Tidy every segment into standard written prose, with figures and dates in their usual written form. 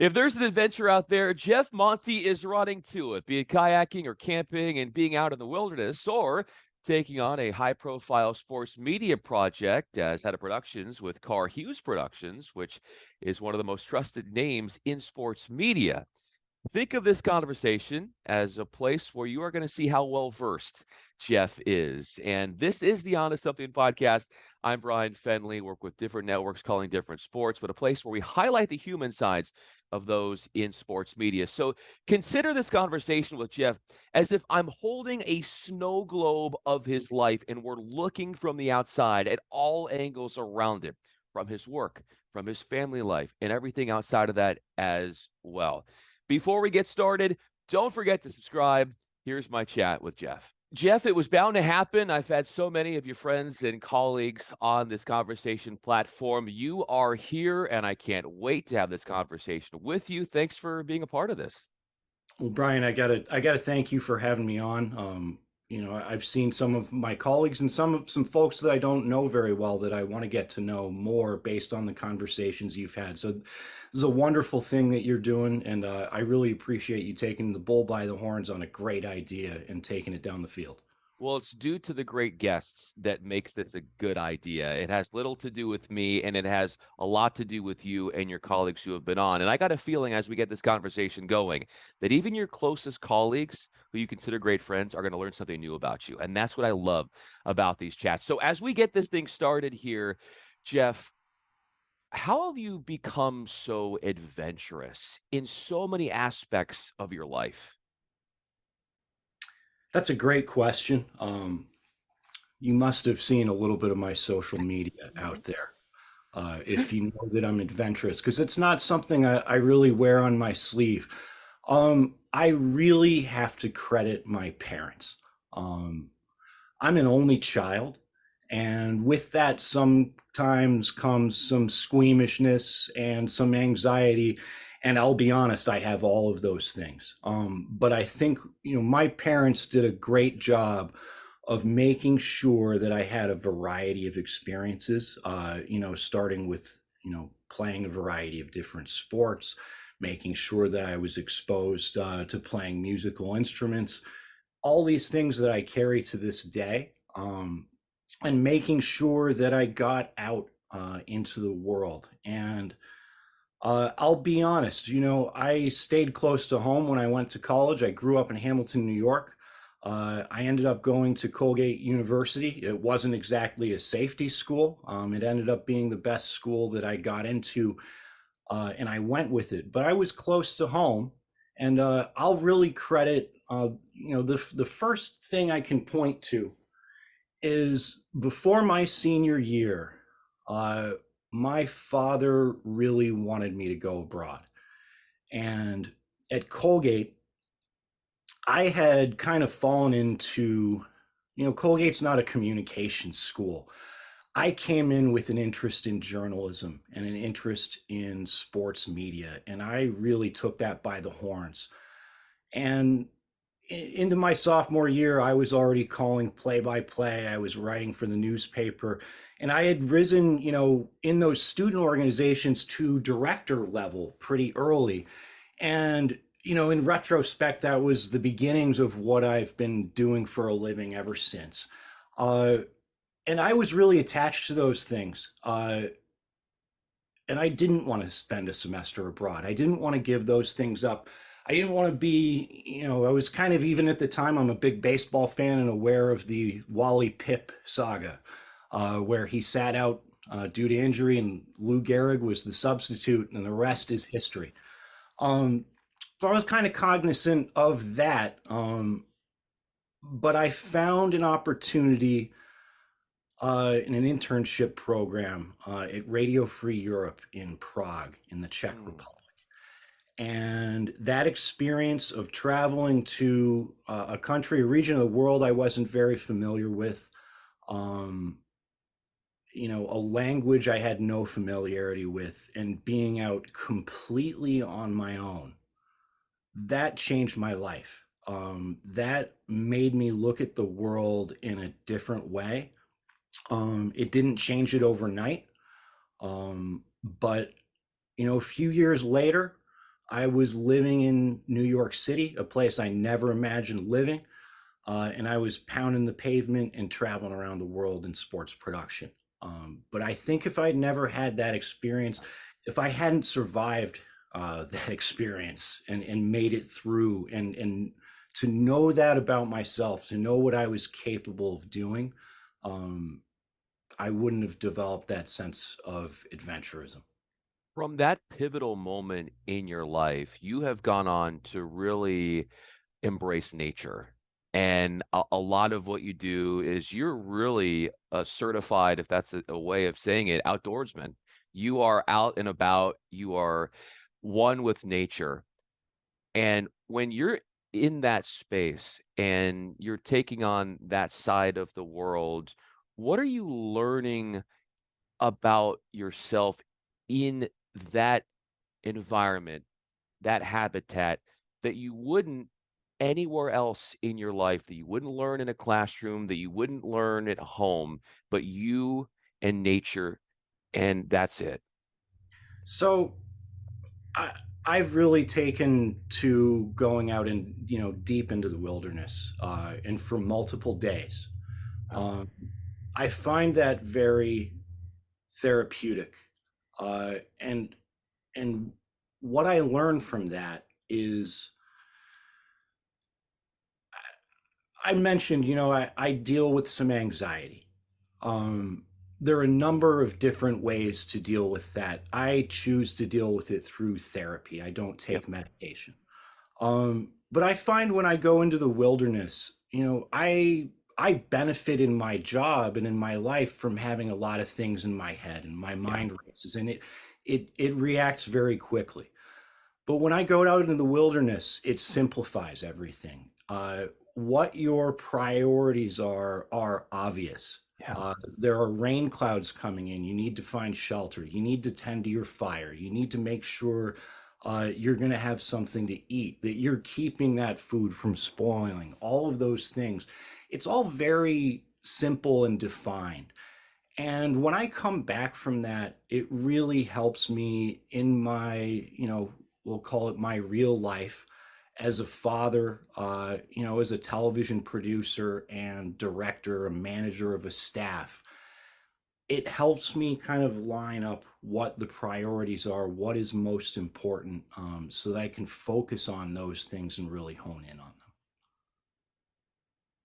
If there's an adventure out there, Jeff Monty is running to it, be it kayaking or camping and being out in the wilderness, or taking on a high profile sports media project as head of productions with Carr-Hughes Productions, which is one of the most trusted names in sports media. Think of this conversation as a place where you are going to see how well versed Jeff is. And this is the Honest Something podcast. I'm Bryan Fenley, work with different networks calling different sports, but a place where we highlight the human sides of those in sports media. So consider this conversation with Jeff as if I'm holding a snow globe of his life and we're looking from the outside at all angles around it, from his work, from his family life, and everything outside of that as well. Before we get started, don't forget to subscribe. Here's my chat with Jeff. Jeff, it was bound to happen. I've had so many of your friends and colleagues on this conversation platform. You are here, and I can't wait to have this conversation with you. Thanks for being a part of this. Well, Brian, I gotta thank you for having me on. I've seen some of my colleagues and some folks that I don't know very well that I want to get to know more based on the conversations you've had. So this is a wonderful thing that you're doing, and I really appreciate you taking the bull by the horns on a great idea and taking it down the field. Well, it's due to the great guests that makes this a good idea. It has little to do with me, and it has a lot to do with you and your colleagues who have been on. And I got a feeling as we get this conversation going that even your closest colleagues, who you consider great friends, are going to learn something new about you. And that's what I love about these chats. So as we get this thing started here, Jeff, how have you become so adventurous in so many aspects of your life? That's a great question. You must have seen a little bit of my social media out there. If you know that I'm adventurous, because it's not something I really wear on my sleeve. I really have to credit my parents. Um, I'm an only child, and with that sometimes comes some squeamishness and some anxiety. And I'll be honest, I have all of those things. But I think, my parents did a great job of making sure that I had a variety of experiences, starting with, playing a variety of different sports, making sure that I was exposed to playing musical instruments, all these things that I carry to this day, and making sure that I got out into the world. And I'll be honest, I stayed close to home when I went to college. I grew up in Hamilton, New York. I ended up going to Colgate University. It wasn't exactly a safety school. It ended up being the best school that I got into, and I went with it. But I was close to home, and I'll really credit, the first thing I can point to is before my senior year, uh, my father really wanted me to go abroad. And at Colgate, I had kind of fallen into, Colgate's not a communications school. I came in with an interest in journalism and an interest in sports media, and I really took that by the horns. And into my sophomore year, I was already calling play by play. I was writing for the newspaper, and I had risen, in those student organizations to director level pretty early. And, in retrospect, that was the beginnings of what I've been doing for a living ever since. Uh, and I was really attached to those things. And I didn't want to spend a semester abroad. I didn't want to give those things up. I didn't want to be, I was kind of, even at the time, I'm a big baseball fan and aware of the Wally Pipp saga, where he sat out due to injury and Lou Gehrig was the substitute, and the rest is history. Um, so I was kind of cognizant of that, but I found an opportunity in an internship program at Radio Free Europe in Prague, in the Czech Mm. Republic. And that experience of traveling to a country, a region of the world I wasn't very familiar with, um, a language I had no familiarity with, and being out completely on my own, that changed my life. That made me look at the world in a different way. It didn't change it overnight, but a few years later, I was living in New York City, a place I never imagined living, and I was pounding the pavement and traveling around the world in sports production. But I think if I'd never had that experience, if I hadn't survived that experience and made it through, and to know that about myself, to know what I was capable of doing, um, I wouldn't have developed that sense of adventurism. From that pivotal moment in your life, you have gone on to really embrace nature. And a lot of what you do is you're really a certified, if that's a way of saying it, outdoorsman. You are out and about, you are one with nature. And when you're in that space and you're taking on that side of the world, what are you learning about yourself in that environment, that habitat, that you wouldn't anywhere else in your life, that you wouldn't learn in a classroom, that you wouldn't learn at home, but you and nature, and that's it? So I, I've really taken to going out and deep into the wilderness, and for multiple days. Wow. Um, I find that very therapeutic, and what I learned from that is I mentioned, I deal with some anxiety. Um, there are a number of different ways to deal with that. I choose to deal with it through therapy. I don't Yep. take medication. But I find when I go into the wilderness, I benefit in my job and in my life from having a lot of things in my head, and my Yeah. mind races, and it reacts very quickly. But when I go out into the wilderness, it simplifies everything. What your priorities are obvious. Yeah. There are rain clouds coming in. You need to find shelter. You need to tend to your fire. You need to make sure you're going to have something to eat, that you're keeping that food from spoiling, all of those things. It's all very simple and defined. And when I come back from that, it really helps me in my, we'll call it my real life as a father, as a television producer and director, a manager of a staff. It helps me kind of line up what the priorities are, what is most important, so that I can focus on those things and really hone in on them.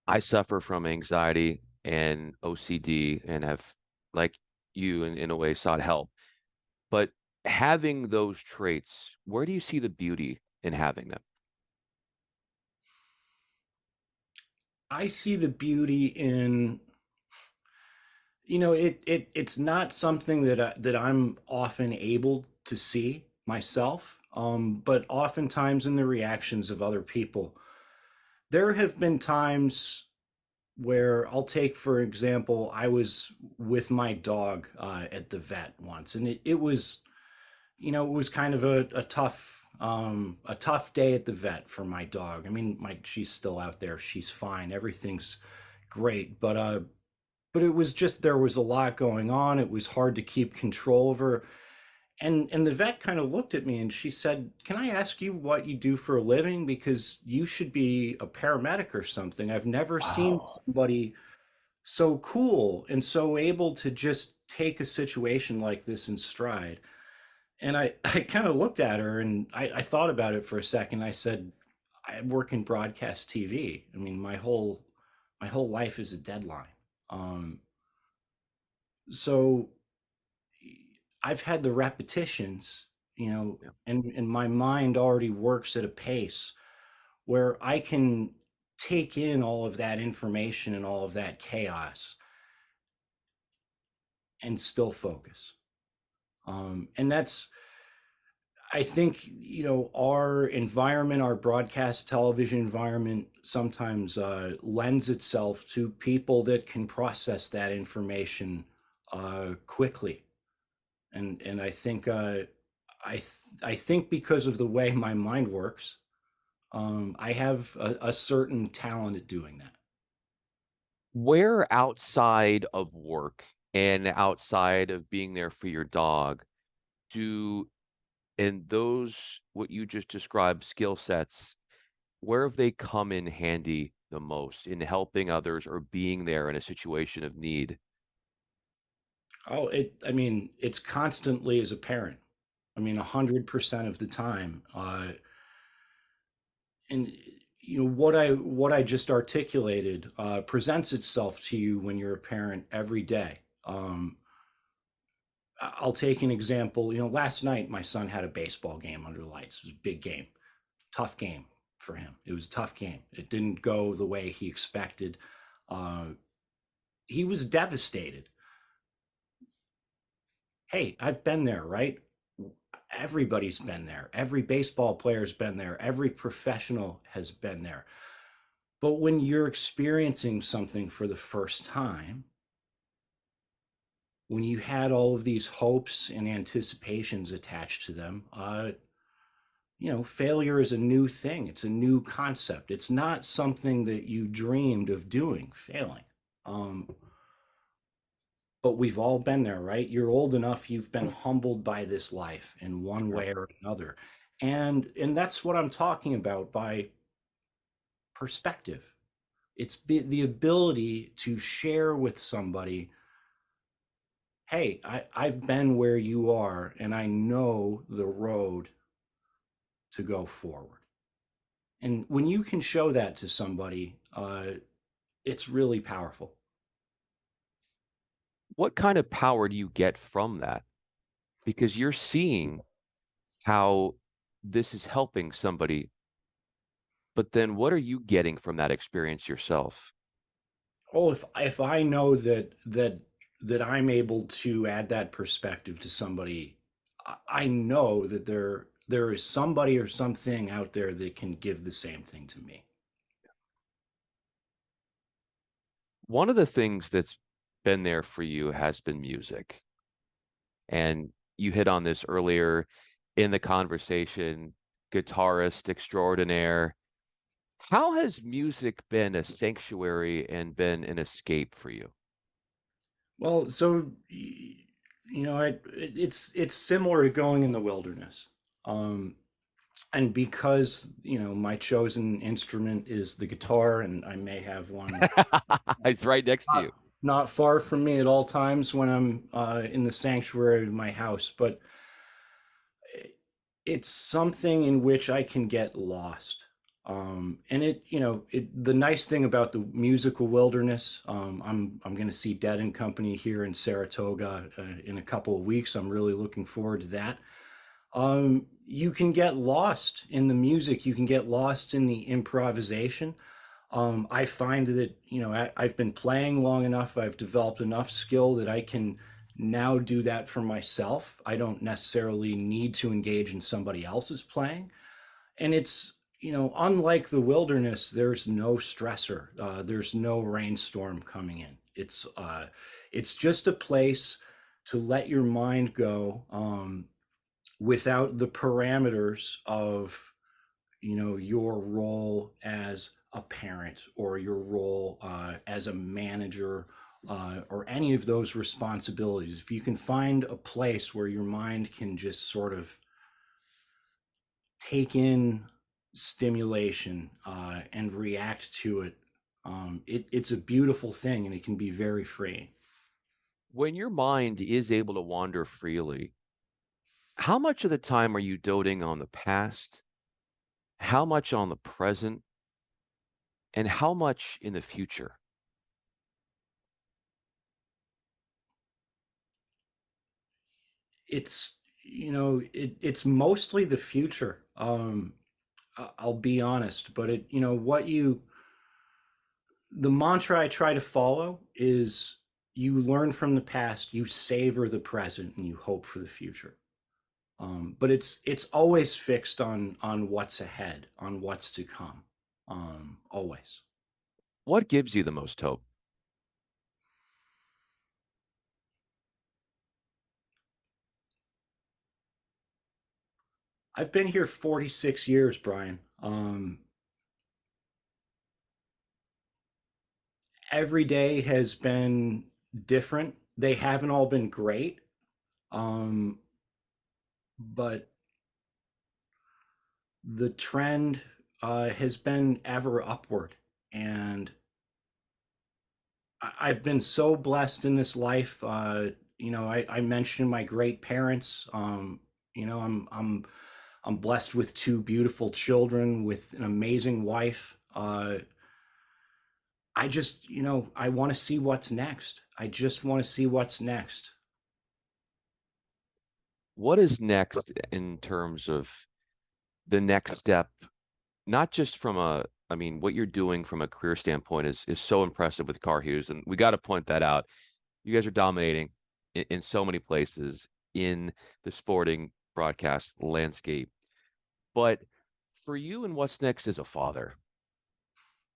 I suffer from anxiety and OCD and have, like you, in a way, sought help. But having those traits, where do you see the beauty in having them? I see the beauty in, it's not something that I'm often able to see myself, but oftentimes in the reactions of other people. There have been times where I'll take, for example, I was with my dog at the vet once, and it was, it was kind of a tough day at the vet for my dog. I mean, she's still out there, she's fine, everything's great, but it was just, there was a lot going on. It was hard to keep control of her. And the vet kind of looked at me and she said, "Can I ask you what you do for a living? Because you should be a paramedic or something. I've never seen Wow. somebody so cool and so able to just take a situation like this in stride." And I kind of looked at her and I thought about it for a second. I said, "I work in broadcast TV. I mean, my whole life is a deadline." Um, so I've had the repetitions, Yeah. and my mind already works at a pace where I can take in all of that information and all of that chaos and still focus. And that's, I think, our environment, our broadcast television environment sometimes lends itself to people that can process that information quickly. And I think I think because of the way my mind works, I have a certain talent at doing that. Where outside of work and outside of being there for your dog do And those, what you just described, skill sets, where have they come in handy the most in helping others or being there in a situation of need? Oh, I mean, it's constantly as a parent. I mean, 100% of the time. And what I just articulated presents itself to you when you're a parent every day. I'll take an example. Last night my son had a baseball game under the lights. It was a big game, tough game for him. It was a tough game. It didn't go the way he expected. Uh, he was devastated. Hey, I've been there, right? Everybody's been there. Every baseball player's been there. Every professional has been there. But when you're experiencing something for the first time, when you had all of these hopes and anticipations attached to them, failure is a new thing. It's a new concept. It's not something that you dreamed of doing, failing. Um, but we've all been there, right? You're old enough, you've been humbled by this life in one Sure. way or another. And that's what I'm talking about by perspective. The ability to share with somebody, hey, I've been where you are, and I know the road to go forward. And when you can show that to somebody, it's really powerful. What kind of power do you get from that? Because you're seeing how this is helping somebody, but then what are you getting from that experience yourself? Oh, if I know that I'm able to add that perspective to somebody, I know that there is somebody or something out there that can give the same thing to me. One of the things that's been there for you has been music. And you hit on this earlier in the conversation, guitarist extraordinaire. How has music been a sanctuary and been an escape for you? Well, so it's similar to going in the wilderness. Um, and because my chosen instrument is the guitar, and I may have one It's right next to you. not far from me at all times when I'm in the sanctuary of my house, but it's something in which I can get lost. And the nice thing about the musical wilderness, I'm going to see Dead and Company here in Saratoga in a couple of weeks. I'm really looking forward to that. You can get lost in the music. You can get lost in the improvisation. I find that I've been playing long enough. I've developed enough skill that I can now do that for myself. I don't necessarily need to engage in somebody else's playing. And it's unlike the wilderness, there's no stressor. There's no rainstorm coming in. It's just a place to let your mind go without the parameters of your role as a parent or your role as a manager or any of those responsibilities. If you can find a place where your mind can just sort of take in stimulation and react to it, it's a beautiful thing, and it can be very freeing. When your mind is able to wander freely, how much of the time are you doting on the past? How much on the present? And how much in the future? It's mostly the future. I'll be honest, but the mantra I try to follow is you learn from the past, you savor the present, and you hope for the future. But it's always fixed on what's ahead, on what's to come. Always. What gives you the most hope? I've been here 46 years, Brian. Every day has been different. They haven't all been great. Um, but the trend has been ever upward. And I've been so blessed in this life. I mentioned my great parents. You know, I'm blessed with two beautiful children, with an amazing wife. I just, I want to see what's next. I just want to see what's next. What is next in terms of the next step? Not just from I mean, what you're doing from a career standpoint is so impressive with Carr-Hughes, and we got to point that out. You guys are dominating in so many places in the sporting broadcast landscape. But for you and what's next as a father,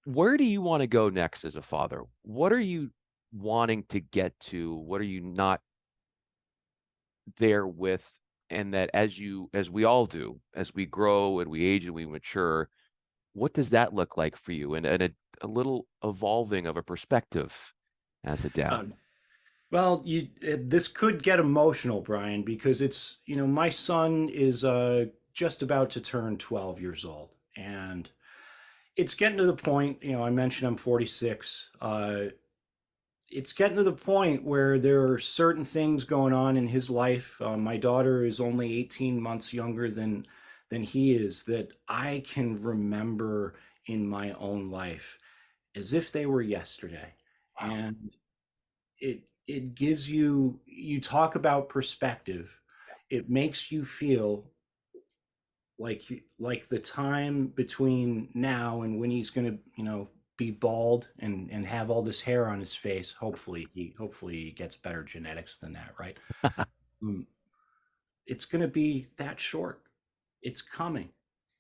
where do you want to go next as a father? What are you wanting to get to? What are you not there with? And that as we all do, as we grow and we age and we mature, what does that look like for you? And a little evolving of a perspective as a dad. Um, well, this could get emotional, Brian, because my son is just about to turn 12 years old, and it's getting to the point. I mentioned I'm 46. It's getting to the point where there are certain things going on in his life. My daughter is only 18 months younger than he is, that I can remember in my own life as if they were yesterday. Wow. And it gives you talk about perspective. It makes you feel like the time between now and when he's going to, be bald and have all this hair on his face. Hopefully he gets better genetics than that, right? um, it's going to be that short. It's coming.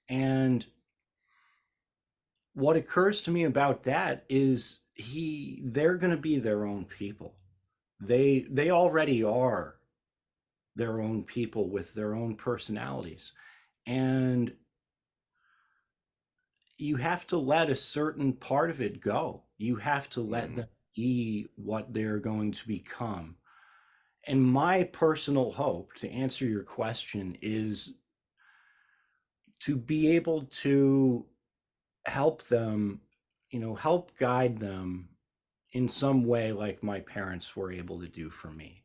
And what occurs to me about that is they're going to be their own people. They already are their own people with their own personalities. And you have to let a certain part of it go. You have to let Mhm. them be what they're going to become. And my personal hope, to answer your question, is to be able to help them, help guide them in some way like my parents were able to do for me.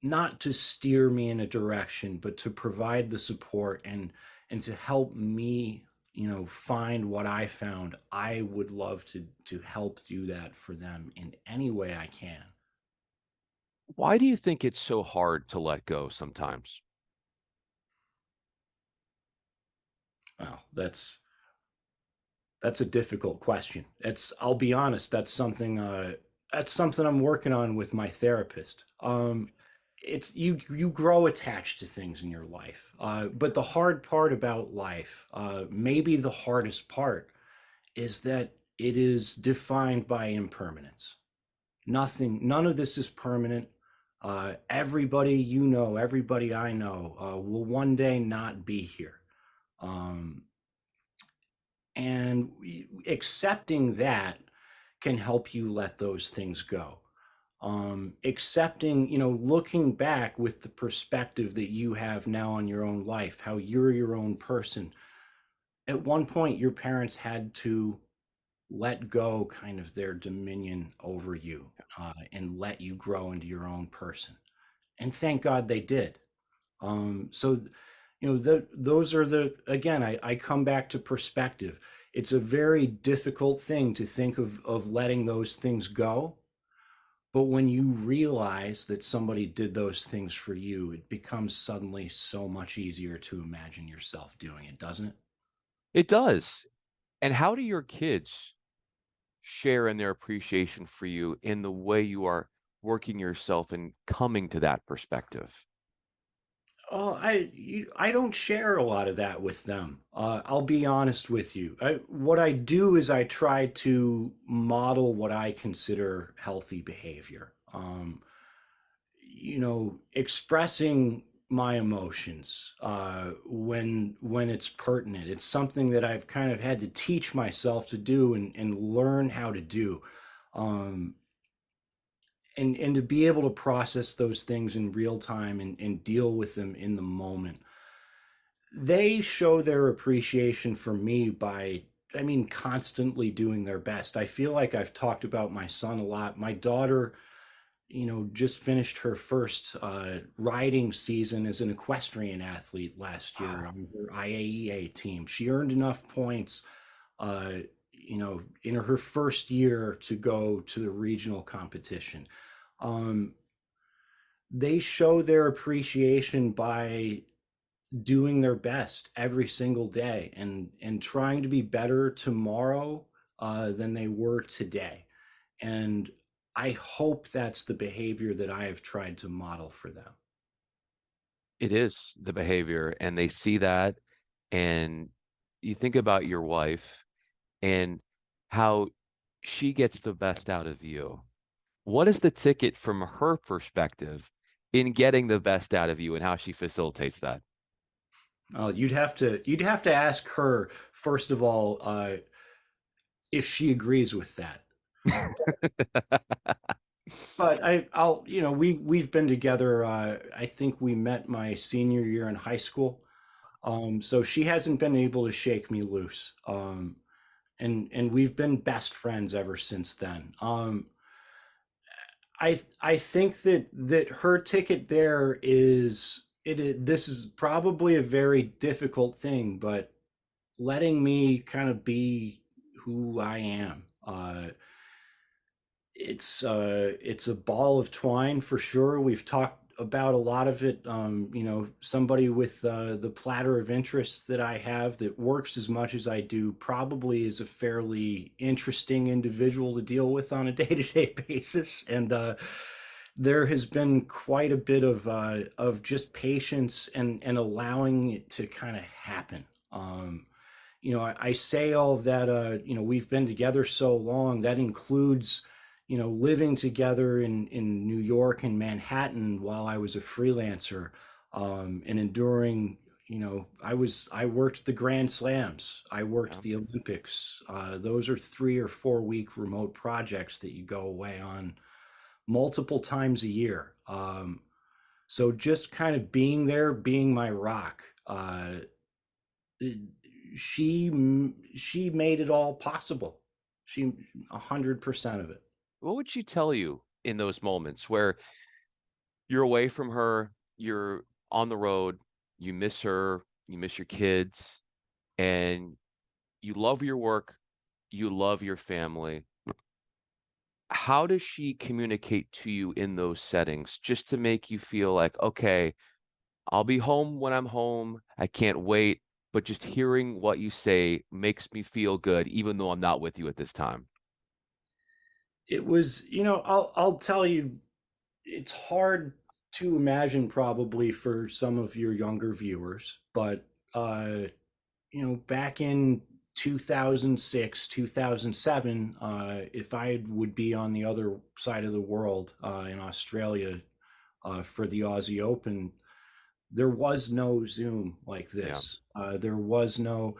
Not to steer me in a direction, but to provide the support and to help me, find what I found. I would love to help do that for them in any way I can. Why do you think it's so hard to let go sometimes? Well, that's a difficult question. I'll be honest, that's something I'm working on with my therapist. It's you grow attached to things in your life. But the hard part about life, maybe the hardest part, is that it is defined by impermanence. None of this is permanent. Everybody I know, will one day not be here. Um, and accepting that can help you let those things go. Accepting, looking back with the perspective that you have now on your own life, how you're your own person. At one point, your parents had to let go kind of their dominion over you, and let you grow into your own person. And thank God they did. So, those are again, I come back to perspective. It's a very difficult thing to think of letting those things go. But when you realize that somebody did those things for you, it becomes suddenly so much easier to imagine yourself doing it, doesn't it? It does. And how do your kids share in their appreciation for you in the way you are working yourself and coming to that perspective? Oh, I don't share a lot of that with them. I'll be honest with you. What I do is I try to model what I consider healthy behavior. Expressing my emotions, when it's pertinent. It's something that I've kind of had to teach myself to do and learn how to do. Um, and to be able to process those things in real time and deal with them in the moment. They show their appreciation for me by, I mean, constantly doing their best. I feel like I've talked about my son a lot. My daughter, just finished her first riding season as an equestrian athlete last year Wow. on her IAEA team. She earned enough points, uh, in her first year to go to the regional competition. Um, they show their appreciation by doing their best every single day and trying to be better tomorrow than they were today. And I hope that's the behavior that I have tried to model for them. It is the behavior, and they see that, and you think about your wife and how she gets the best out of you. What is the ticket from her perspective in getting the best out of you and how she facilitates that? You'd have to ask her first of all if she agrees with that. But we've been together. I think we met my senior year in high school. So she hasn't been able to shake me loose. And we've been best friends ever since then. I think that her ticket there is this is probably a very difficult thing, but letting me kind of be who I am. It's a ball of twine for sure. We've talked about a lot of it. Somebody with the platter of interests that I have that works as much as I do probably is a fairly interesting individual to deal with on a day-to-day basis. And there has been quite a bit of just patience and allowing it to kind of happen. I say all of that. We've been together so long. That includes, living together in New York and Manhattan while I was a freelancer, and enduring. I worked the Grand Slams. I Yeah. worked the Olympics. Those are 3 or 4 week remote projects that you go away on multiple times a year. So just kind of being there, being my rock. She made it all possible. She 100% of it. What would she tell you in those moments where you're away from her, you're on the road, you miss her, you miss your kids, and you love your work, you love your family? How does she communicate to you in those settings just to make you feel like, okay, I'll be home when I'm home. I can't wait. But just hearing what you say makes me feel good, even though I'm not with you at this time. It was, I'll tell you, it's hard to imagine probably for some of your younger viewers, but back in 2006, 2007, if I would be on the other side of the world in Australia for the Aussie Open, there was no Zoom like Yeah. this. There was no.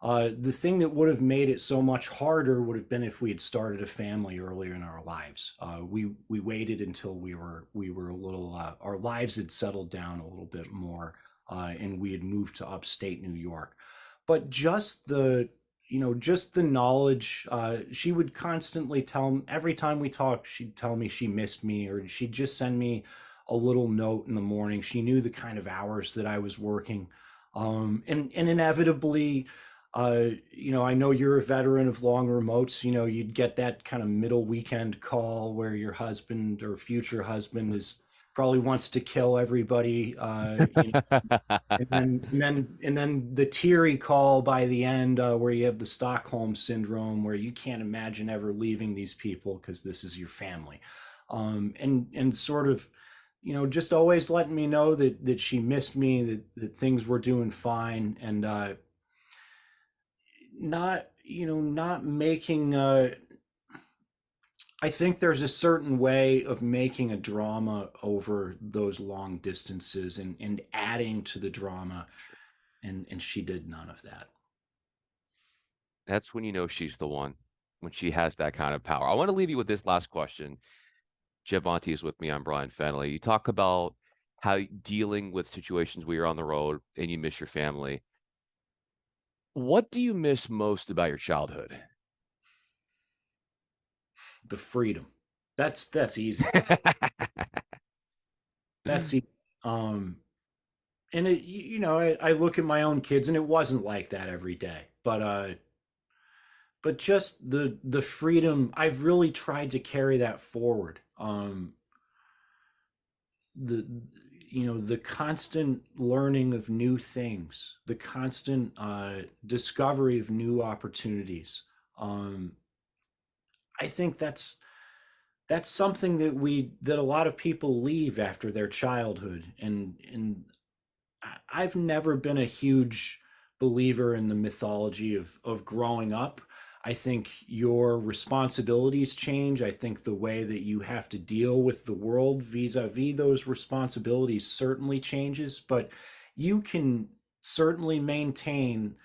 The thing that would have made it so much harder would have been if we had started a family earlier in our lives. We waited until we were a little our lives had settled down a little bit more, and we had moved to upstate New York. But just the knowledge, she would constantly tell every time we talked, she'd tell me she missed me, or she'd just send me a little note in the morning. She knew the kind of hours that I was working, and inevitably, I know you're a veteran of long remotes. You'd get that kind of middle weekend call where your husband or future husband is probably wants to kill everybody. And then the teary call by the end, where you have the Stockholm syndrome, where you can't imagine ever leaving these people because this is your family, and sort of, just always letting me know that she missed me, that things were doing fine, and not making. I think there's a certain way of making a drama over those long distances and adding to the drama, and she did none of that. That's when you know she's the one, when she has that kind of power. I want to leave you with this last question. Jeff Monty is with me. I'm Bryan Fenley. You talk about how dealing with situations where you're on the road and you miss your family. What do you miss most about your childhood? The freedom. That's easy. That's easy. Um, and I look at my own kids, and it wasn't like that every day. But just the freedom, I've really tried to carry that forward. The the constant learning of new things, the constant discovery of new opportunities. Um, I think that's something that a lot of people leave after their childhood, and I've never been a huge believer in the mythology of growing up. I think your responsibilities change. I think the way that you have to deal with the world vis-a-vis those responsibilities certainly changes, but you can certainly maintain,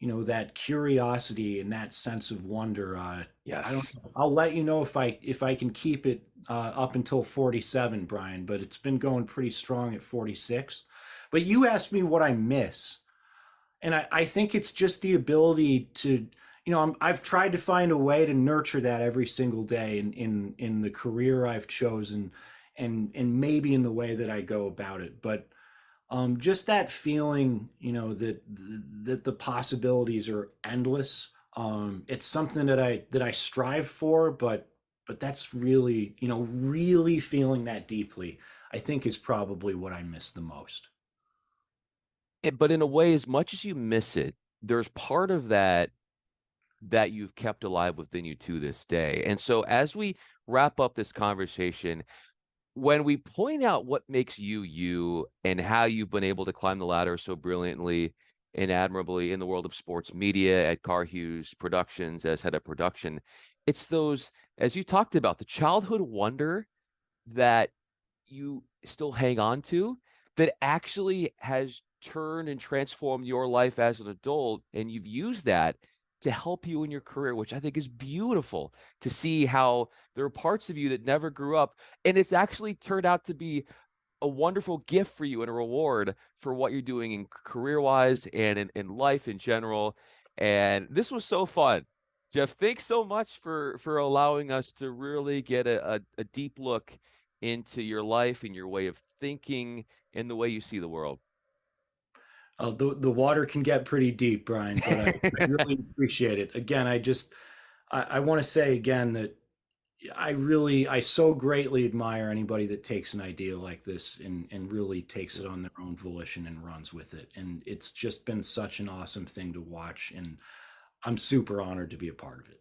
that curiosity and that sense of wonder. I don't Yes. know. I'll let you know if I can keep it up until 47, Brian, but it's been going pretty strong at 46. But you asked me what I miss, and I think it's just the ability to, I've tried to find a way to nurture that every single day in the career I've chosen, and maybe in the way that I go about it. But just that feeling, that the possibilities are endless. It's something that I strive for, but that's really, really feeling that deeply, I think, is probably what I miss the most. But in a way, as much as you miss it, there's part of that that you've kept alive within you to this day. And so as we wrap up this conversation, when we point out what makes you you and how you've been able to climb the ladder so brilliantly and admirably in the world of sports media at Carr-Hughes Productions as head of production, it's those, as you talked about, the childhood wonder that you still hang on to that actually has turned and transformed your life as an adult, and you've used that to help you in your career, which I think is beautiful to see how there are parts of you that never grew up, and it's actually turned out to be a wonderful gift for you and a reward for what you're doing in career-wise and in life in general. And this was so fun. Jeff, thanks so much for allowing us to really get a deep look into your life and your way of thinking and the way you see the world. The water can get pretty deep, Brian, but I really appreciate it. Again, I want to say again that I so greatly admire anybody that takes an idea like this and really takes it on their own volition and runs with it. And it's just been such an awesome thing to watch, and I'm super honored to be a part of it.